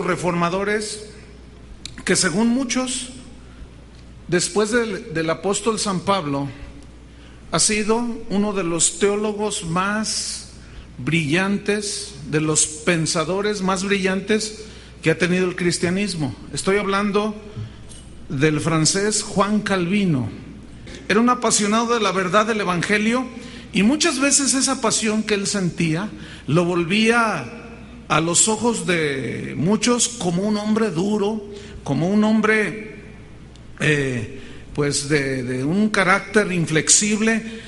los reformadores que, según muchos, después del apóstol San Pablo, ha sido uno de los teólogos más brillantes, de los pensadores más brillantes que ha tenido el cristianismo. Estoy hablando del francés Juan Calvino. Era un apasionado de la verdad del Evangelio, y muchas veces esa pasión que él sentía lo volvía a los ojos de muchos como un hombre duro, como un hombre de un carácter inflexible.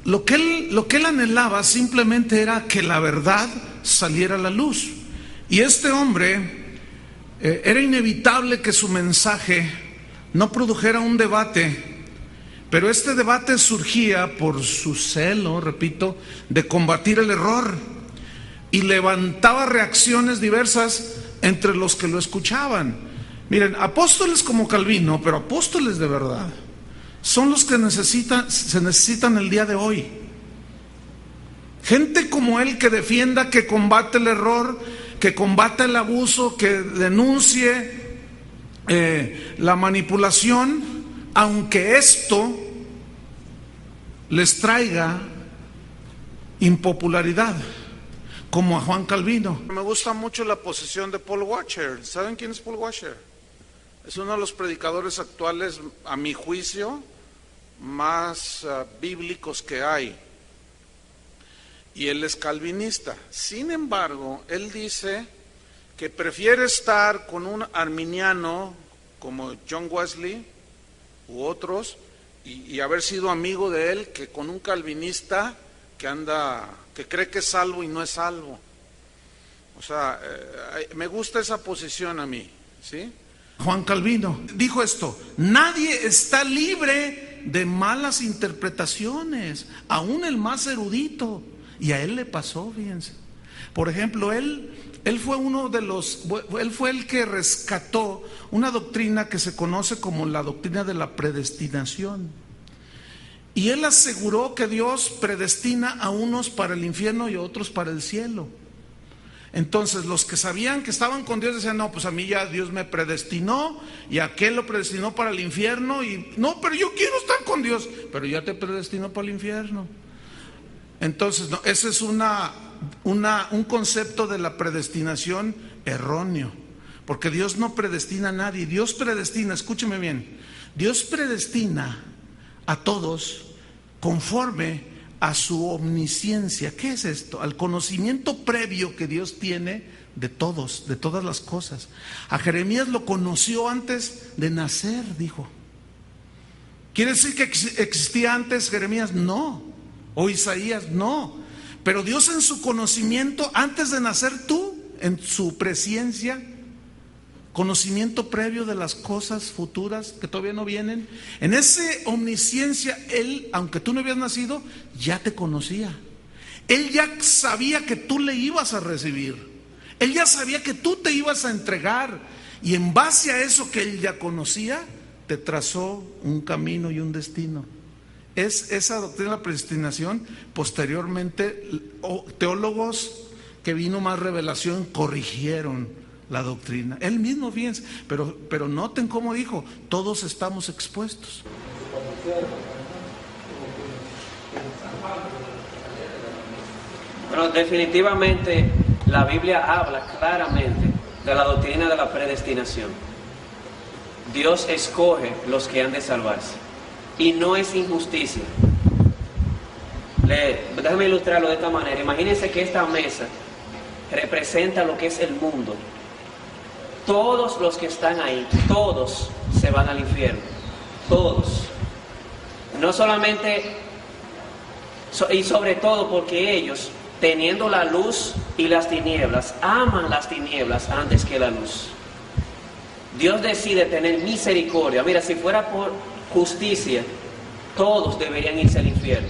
Lo que él anhelaba simplemente era que la verdad saliera a la luz. Y este hombre, era inevitable que su mensaje no produjera un debate, pero este debate surgía por su celo, repito, de combatir el error, y levantaba reacciones diversas entre los que lo escuchaban. Miren, apóstoles como Calvino, pero apóstoles de verdad, son los que se necesitan el día de hoy. Gente como él, que defienda, que combate el error, que combate el abuso, que denuncie la manipulación, aunque esto les traiga impopularidad, como a Juan Calvino. Me gusta mucho la posición de Paul Washer. ¿Saben quién es Paul Washer? Es uno de los predicadores actuales, a mi juicio, más bíblicos que hay. Y él es calvinista. Sin embargo, él dice que prefiere estar con un arminiano como John Wesley u otros y haber sido amigo de él, que con un calvinista que cree que es salvo y no es salvo. O sea, me gusta esa posición a mí, ¿sí? Juan Calvino dijo esto: nadie está libre de malas interpretaciones, aún el más erudito. Y a él le pasó, fíjense. Por ejemplo, él fue el que rescató una doctrina que se conoce como la doctrina de la predestinación. Y él aseguró que Dios predestina a unos para el infierno y a otros para el cielo. Entonces, los que sabían que estaban con Dios decían: no, pues a mí ya Dios me predestinó, y aquel lo predestinó para el infierno, y no, pero yo quiero estar con Dios. Pero ya te predestinó para el infierno. Entonces, no, ese es un concepto de la predestinación erróneo, porque Dios no predestina a nadie. Dios predestina, escúcheme bien, Dios predestina a todos conforme a su omnisciencia. ¿Qué es esto? Al conocimiento previo que Dios tiene de todos, de todas las cosas. A Jeremías lo conoció antes de nacer, dijo. ¿Quiere decir que existía antes Jeremías? No. O Isaías, no. Pero Dios, en su conocimiento, antes de nacer tú, en su presciencia, conocimiento previo de las cosas futuras que todavía no vienen, en esa omnisciencia, Él, aunque tú no habías nacido, ya te conocía. Él ya sabía que tú le ibas a recibir. Él ya sabía que tú te ibas a entregar. Y en base a eso que Él ya conocía, te trazó un camino y un destino. Es esa doctrina de la predestinación. Posteriormente, teólogos que vino más revelación corrigieron la doctrina. Él mismo, fíjense, pero noten cómo dijo: todos estamos expuestos. Bueno, definitivamente la Biblia habla claramente de la doctrina de la predestinación. Dios escoge los que han de salvarse, y no es injusticia. Déjame ilustrarlo de esta manera. Imagínense que esta mesa representa lo que es el mundo. Todos los que están ahí, todos se van al infierno. Todos. No solamente, y sobre todo porque ellos, teniendo la luz y las tinieblas, aman las tinieblas antes que la luz. Dios decide tener misericordia. Mira, si fuera por justicia, todos deberían irse al infierno.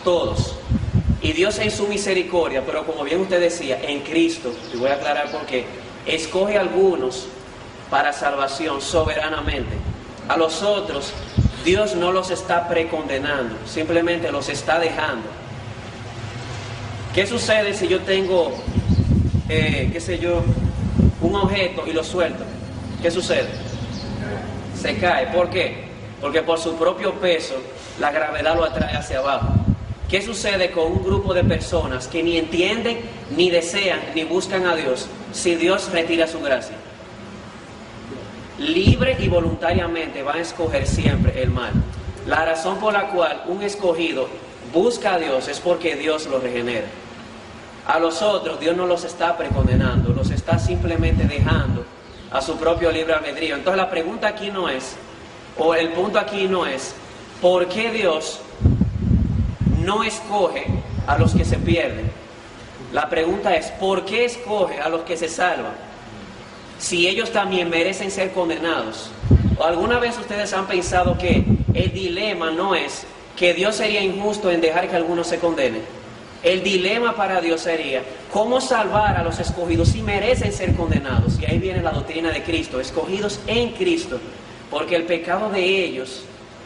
Todos. Y Dios, en su misericordia, pero como bien usted decía, en Cristo, y voy a aclarar por qué, escoge a algunos para salvación soberanamente. A los otros, Dios no los está precondenando, simplemente los está dejando. ¿Qué sucede si yo tengo, un objeto y lo suelto, ¿qué sucede? Se cae. ¿Por qué? Porque por su propio peso la gravedad lo atrae hacia abajo. ¿Qué sucede con un grupo de personas que ni entienden, ni desean, ni buscan a Dios si Dios retira su gracia? Libre y voluntariamente van a escoger siempre el mal. La razón por la cual un escogido busca a Dios es porque Dios lo regenera. A los otros Dios no los está precondenando, los está simplemente dejando a su propio libre albedrío. Entonces la pregunta aquí no es, o el punto aquí no es, ¿por qué Dios no escoge a los que se pierden? La pregunta es, ¿por qué escoge a los que se salvan? Si ellos también merecen ser condenados. ¿O alguna vez ustedes han pensado que el dilema no es que Dios sería injusto en dejar que algunos se condenen? El dilema para Dios sería cómo salvar a los escogidos si merecen ser condenados. Y ahí viene la doctrina de Cristo, escogidos en Cristo, porque el pecado de ellos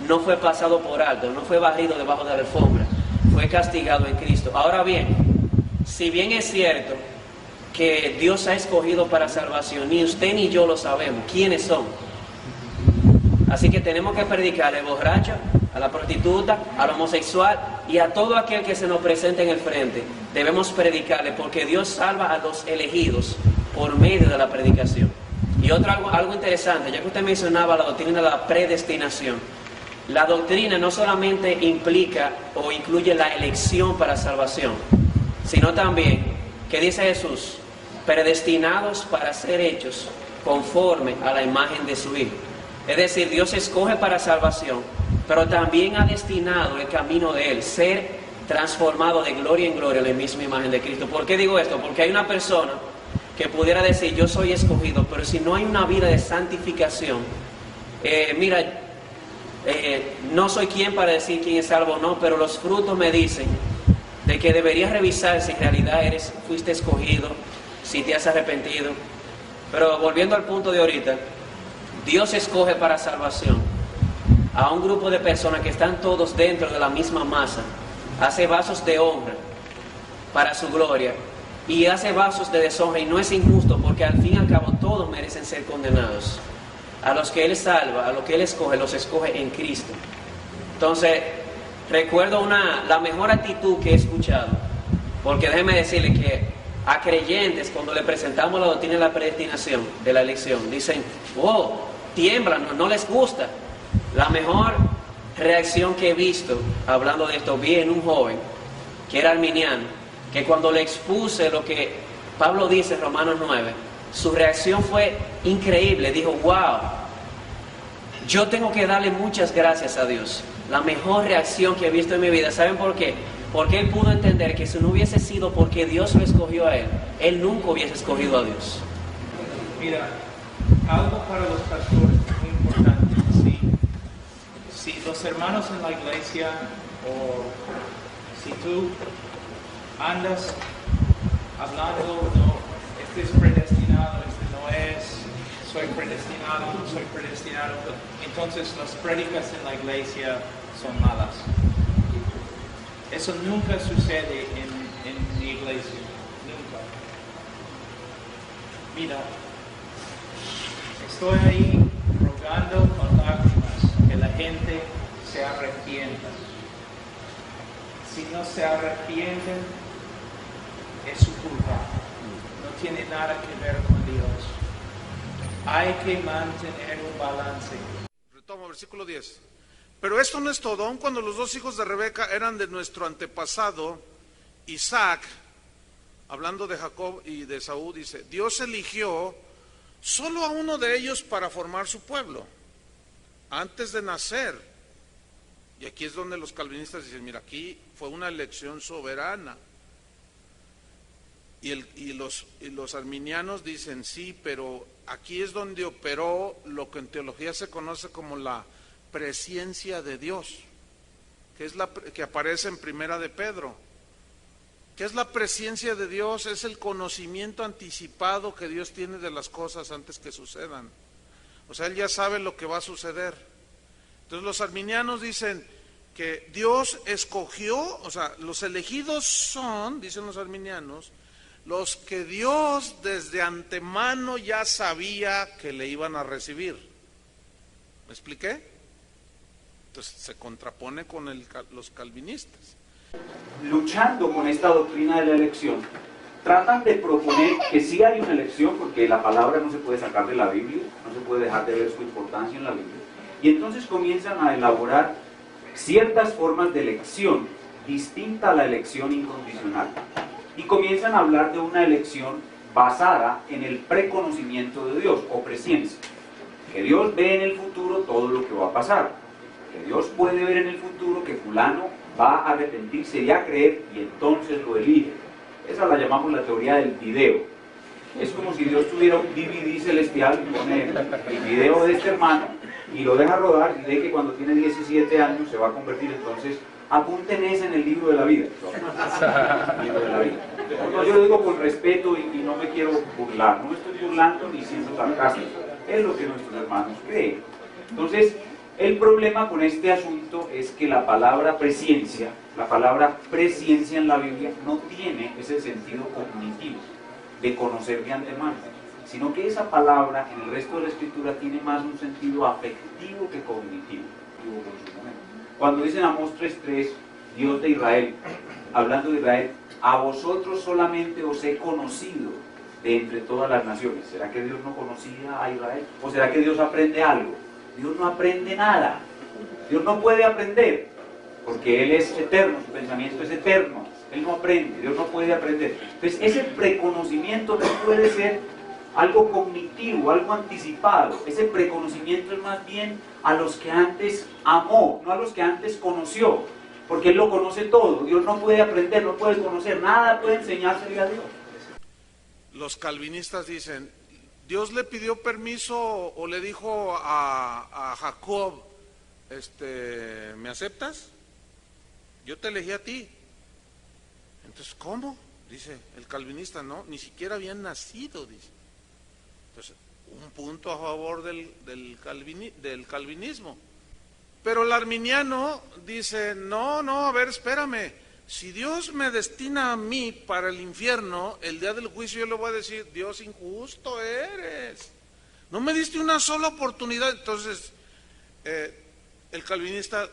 no fue pasado por alto, no fue barrido debajo de la alfombra, fue castigado en Cristo. Ahora bien, si bien es cierto que Dios ha escogido para salvación, ni usted ni yo lo sabemos quiénes son. Así que tenemos que predicar al borracho, a la prostituta, al homosexual y a todo aquel que se nos presente en el frente. Debemos predicarle porque Dios salva a los elegidos por medio de la predicación. Y algo interesante, ya que usted mencionaba la doctrina de la predestinación. La doctrina no solamente implica o incluye la elección para salvación, sino también, ¿qué dice Jesús? Predestinados para ser hechos conforme a la imagen de su Hijo. Es decir, Dios escoge para salvación, pero también ha destinado el camino de Él, ser transformado de gloria en gloria a la misma imagen de Cristo. ¿Por qué digo esto? Porque hay una persona que pudiera decir, yo soy escogido, pero si no hay una vida de santificación, no soy quien para decir quién es salvo o no, pero los frutos me dicen de que deberías revisar si en realidad fuiste escogido, si te has arrepentido. Pero volviendo al punto de ahorita, Dios escoge para salvación a un grupo de personas que están todos dentro de la misma masa, hace vasos de honra para su gloria y hace vasos de deshonra, y no es injusto porque al fin y al cabo todos merecen ser condenados. A los que Él salva, a los que Él escoge, los escoge en Cristo. Entonces, recuerdo la mejor actitud que he escuchado, porque déjeme decirle que a creyentes cuando le presentamos la doctrina de la predestinación, de la elección, dicen, oh, tiemblan, no les gusta. La mejor reacción que he visto, hablando de esto, vi en un joven que era arminiano, que cuando le expuse lo que Pablo dice en Romanos 9, su reacción fue increíble. Dijo, wow, yo tengo que darle muchas gracias a Dios. La mejor reacción que he visto en mi vida. ¿Saben por qué? Porque él pudo entender que si no hubiese sido porque Dios lo escogió a él nunca hubiese escogido a Dios. Mira, algo para los pastores muy importante. Si los hermanos en la iglesia, o si tú andas hablando, no, este es predestinado, este no es, soy predestinado, no soy predestinado, entonces las prédicas en la iglesia son malas. Eso nunca sucede en mi iglesia, nunca. Mira, estoy ahí rogando con lágrimas que la gente se arrepienta. Si no se arrepienten, es su culpa. No tiene nada que ver con Dios. Hay que mantener un balance. Retomo, versículo 10. Pero esto no es todo. Aun cuando los dos hijos de Rebeca eran de nuestro antepasado Isaac, hablando de Jacob y de Esaú, dice, Dios eligió solo a uno de ellos para formar su pueblo, antes de nacer. Y aquí es donde los calvinistas dicen, mira, aquí fue una elección soberana. Y los arminianos dicen, sí, pero aquí es donde operó lo que en teología se conoce como la presciencia de Dios, que es que aparece en Primera de Pedro. ¿Qué es la presciencia de Dios? Es el conocimiento anticipado que Dios tiene de las cosas antes que sucedan. O sea, Él ya sabe lo que va a suceder. Entonces los arminianos dicen que Dios escogió, o sea, los elegidos son, dicen los arminianos, los que Dios desde antemano ya sabía que le iban a recibir. ¿Me expliqué? Entonces se contrapone con los calvinistas. Luchando con esta doctrina de la elección, tratan de proponer que sí hay una elección, porque la palabra no se puede sacar de la Biblia, no se puede dejar de ver su importancia en la Biblia, y entonces comienzan a elaborar ciertas formas de elección distinta a la elección incondicional, y comienzan a hablar de una elección basada en el preconocimiento de Dios, o presciencia, que Dios ve en el futuro todo lo que va a pasar, que Dios puede ver en el futuro que fulano va a arrepentirse y a creer, y entonces lo elige. Esa la llamamos la teoría del video. Es como si Dios tuviera un DVD celestial y pone el video de este hermano y lo deja rodar y ve que cuando tiene 17 años se va a convertir. Entonces apunten ese en el libro de la vida. El libro de la vida. No, yo lo digo con respeto y no me quiero burlar, no me estoy burlando ni siendo sarcástico, es lo que nuestros hermanos creen. Entonces, el problema con este asunto es que la palabra presciencia en la Biblia no tiene ese sentido cognitivo de conocer de antemano, sino que esa palabra en el resto de la Escritura tiene más un sentido afectivo que cognitivo. Cuando dicen Amós 3:3, Dios de Israel, hablando de Israel, a vosotros solamente os he conocido de entre todas las naciones. ¿Será que Dios no conocía a Israel? ¿O será que Dios aprende algo? Dios no aprende nada. Dios no puede aprender, porque Él es eterno, su pensamiento es eterno. Él no aprende, Dios no puede aprender. Entonces ese preconocimiento no puede ser algo cognitivo, algo anticipado. Ese preconocimiento es más bien a los que antes amó, no a los que antes conoció, porque Él lo conoce todo. Dios no puede aprender, no puede conocer, nada puede enseñársele a Dios. Los calvinistas dicen, Dios le pidió permiso o le dijo a Jacob, ¿me aceptas? Yo te elegí a ti. Entonces, ¿cómo? Dice el calvinista, no, ni siquiera habían nacido, dice. Entonces, un punto a favor del calvinismo. Pero el arminiano dice, no, a ver, espérame. Si Dios me destina a mí para el infierno, el día del juicio yo le voy a decir, Dios injusto eres. No me diste una sola oportunidad. Entonces, el calvinista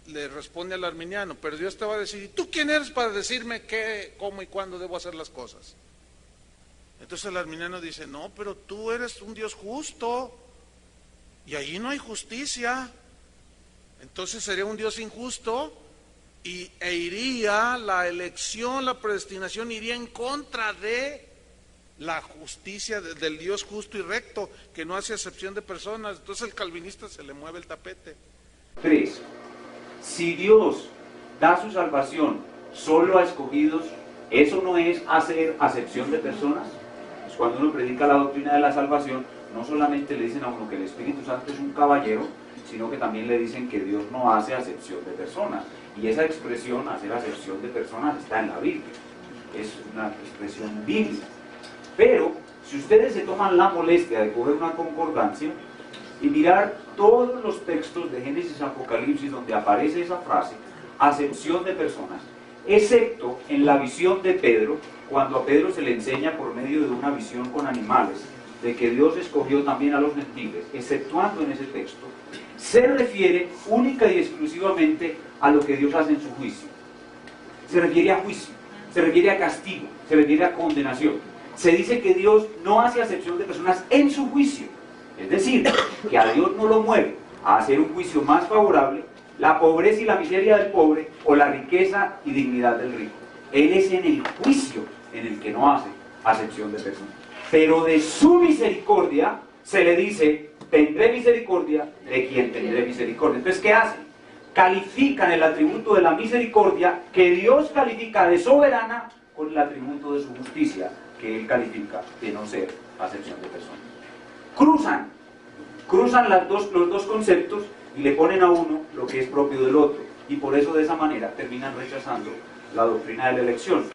le responde al arminiano, pero Dios te va a decir, ¿y tú quién eres para decirme qué, cómo y cuándo debo hacer las cosas? Entonces el arminiano dice, no, pero tú eres un Dios justo y allí no hay justicia. Entonces sería un Dios injusto e iría la elección, la predestinación iría en contra de la justicia del Dios justo y recto, que no hace acepción de personas. Entonces el calvinista se le mueve el tapete. 3. Si Dios da su salvación solo a escogidos, ¿eso no es hacer acepción de personas? Pues cuando uno predica la doctrina de la salvación, no solamente le dicen a uno que el Espíritu Santo es un caballero, sino que también le dicen que Dios no hace acepción de personas. Y esa expresión, hacer acepción de personas, está en la Biblia. Es una expresión bíblica. Pero, si ustedes se toman la molestia de coger una concordancia y mirar todos los textos de Génesis y Apocalipsis donde aparece esa frase, acepción de personas, excepto en la visión de Pedro, cuando a Pedro se le enseña por medio de una visión con animales, de que Dios escogió también a los gentiles, exceptuando en ese texto, se refiere única y exclusivamente a lo que Dios hace en su juicio. Se refiere a juicio, se refiere a castigo, se refiere a condenación. Se dice que Dios no hace acepción de personas en su juicio. Es decir, que a Dios no lo mueve a hacer un juicio más favorable la pobreza y la miseria del pobre o la riqueza y dignidad del rico. Él es en el juicio en el que no hace acepción de personas. Pero de su misericordia se le dice, tendré misericordia de quien tendré misericordia. Entonces, ¿qué hacen? Califican el atributo de la misericordia que Dios califica de soberana con el atributo de su justicia que Él califica de no ser acepción de personas. Cruzan los dos conceptos y le ponen a uno lo que es propio del otro. Y por eso de esa manera terminan rechazando la doctrina de la elección.